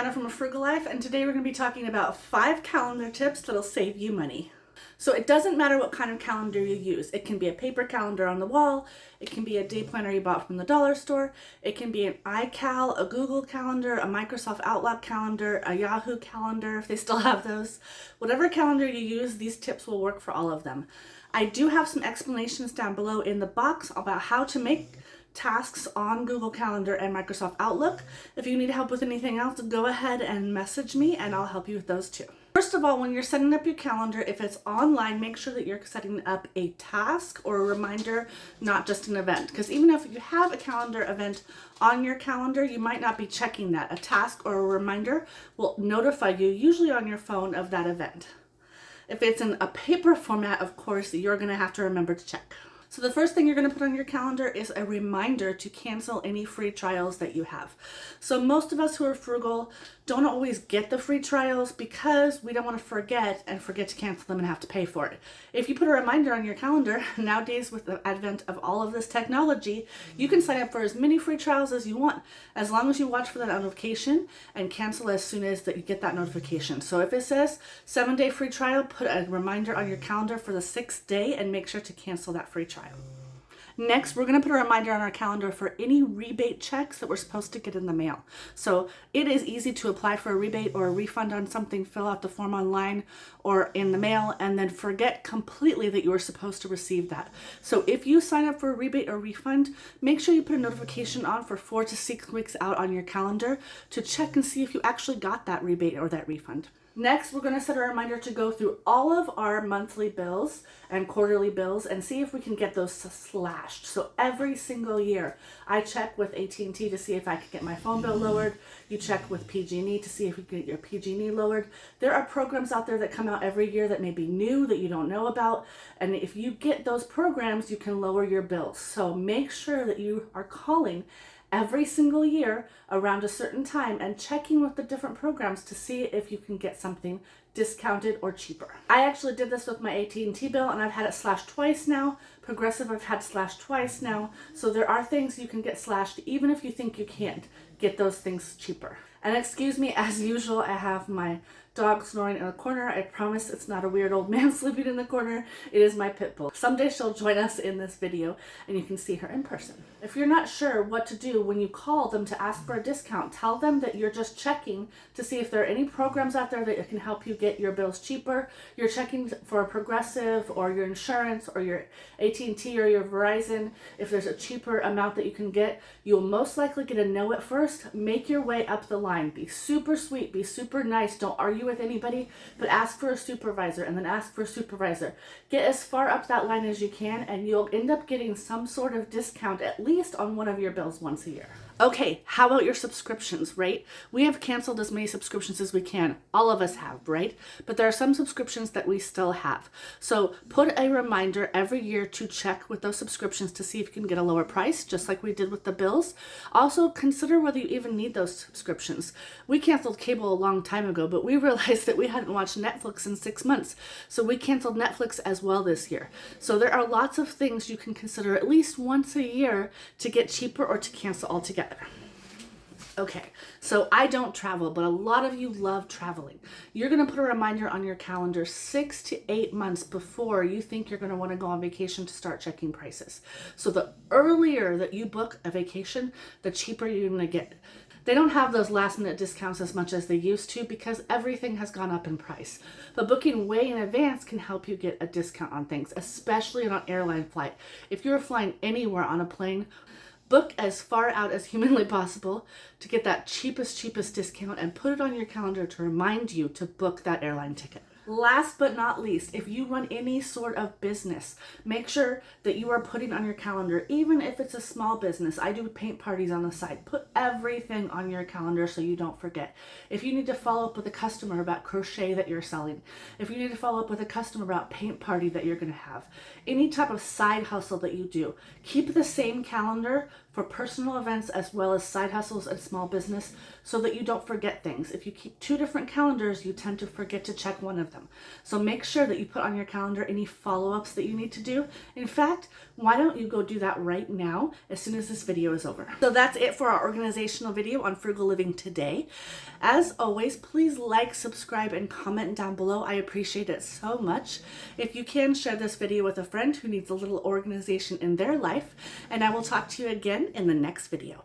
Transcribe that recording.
Brianna from A Frugal Life, and today we're going to be talking about 5 calendar tips that'll save you money. So it doesn't matter what kind of calendar you use. It can be a paper calendar on the wall, it can be a day planner you bought from the dollar store, it can be an iCal, a Google Calendar, a Microsoft Outlook calendar, a Yahoo calendar if they still have those. Whatever calendar you use, these tips will work for all of them. I do have some explanations down below in the box about how to make tasks on Google Calendar and Microsoft Outlook. If you need help with anything else, go ahead and message me and I'll help you with those too. First of all, when you're setting up your calendar, if it's online, make sure that you're setting up a task or a reminder, not just an event. Because even if you have a calendar event on your calendar, you might not be checking that. A task or a reminder will notify you, usually on your phone, of that event. If it's in a paper format, of course, you're going to have to remember to check. So the first thing you're going to put on your calendar is a reminder to cancel any free trials that you have. So most of us who are frugal don't always get the free trials because we don't want to forget to cancel them and have to pay for it. If you put a reminder on your calendar, nowadays with the advent of all of this technology, you can sign up for as many free trials as you want, as long as you watch for that notification and cancel as soon as that you get that notification. So if it says 7-day free trial, put a reminder on your calendar for the 6th day and make sure to cancel that free trial. Next, we're going to put a reminder on our calendar for any rebate checks that we're supposed to get in the mail. So it is easy to apply for a rebate or a refund on something, fill out the form online or in the mail, and then forget completely that you were supposed to receive that. So if you sign up for a rebate or refund, make sure you put a notification on for 4 to 6 weeks out on your calendar to check and see if you actually got that rebate or that refund. Next, we're going to set a reminder to go through all of our monthly bills and quarterly bills and see if we can get those slashed. So every single year, I check with AT&T to see if I can get my phone bill lowered. You check with PG&E to see if you can get your PG&E lowered. There are programs out there that come out every year that may be new that you don't know about. And if you get those programs, you can lower your bills. So make sure that you are calling every single year around a certain time and checking with the different programs to see if you can get something discounted or cheaper. I actually did this with my AT&T bill and I've had it slashed twice now. Progressive I've had slashed twice now. So there are things you can get slashed even if you think you can't get those things cheaper. And excuse me, as usual, I have my dog snoring in the corner. I promise it's not a weird old man sleeping in the corner. It is my pit bull. Someday she'll join us in this video and you can see her in person. If you're not sure what to do when you call them to ask for a discount, tell them that you're just checking to see if there are any programs out there that can help you get your bills cheaper. You're checking for a Progressive or your insurance or your AT&T or your Verizon. If there's a cheaper amount that you can get, you'll most likely get a no at first. Make your way up the line. Be super sweet, be super nice. Don't argue with anybody, but ask for a supervisor and then ask for a supervisor. Get as far up that line as you can and you'll end up getting some sort of discount at least on one of your bills once a year. Okay, how about your subscriptions, right? We have canceled as many subscriptions as we can. All of us have, right? But there are some subscriptions that we still have. So put a reminder every year to check with those subscriptions to see if you can get a lower price, just like we did with the bills. Also, consider whether you even need those subscriptions. We canceled cable a long time ago, but we realized that we hadn't watched Netflix in 6 months. So we canceled Netflix as well this year. So there are lots of things you can consider at least once a year to get cheaper or to cancel altogether. Okay, so I don't travel, but a lot of you love traveling. You're going to put a reminder on your calendar 6 to 8 months before you think you're going to want to go on vacation to start checking prices. So the earlier that you book a vacation, the cheaper you're going to get. They don't have those last minute discounts as much as they used to because everything has gone up in price. But booking way in advance can help you get a discount on things, especially on an airline flight. If you're flying anywhere on a plane, book as far out as humanly possible to get that cheapest discount and put it on your calendar to remind you to book that airline ticket. Last but not least, if you run any sort of business, make sure that you are putting on your calendar, even if it's a small business. I do paint parties on the side. Put everything on your calendar so you don't forget. If you need to follow up with a customer about crochet that you're selling, if you need to follow up with a customer about paint party that you're going to have, any type of side hustle that you do, keep the same calendar for personal events as well as side hustles and small business so that you don't forget things. If you keep 2 different calendars, you tend to forget to check one of them. So make sure that you put on your calendar any follow-ups that you need to do. In fact, why don't you go do that right now as soon as this video is over. So that's it for our organizational video on frugal living today. As always, please like, subscribe, and comment down below. I appreciate it so much. If you can, share this video with a friend who needs a little organization in their life, and I will talk to you again in the next video.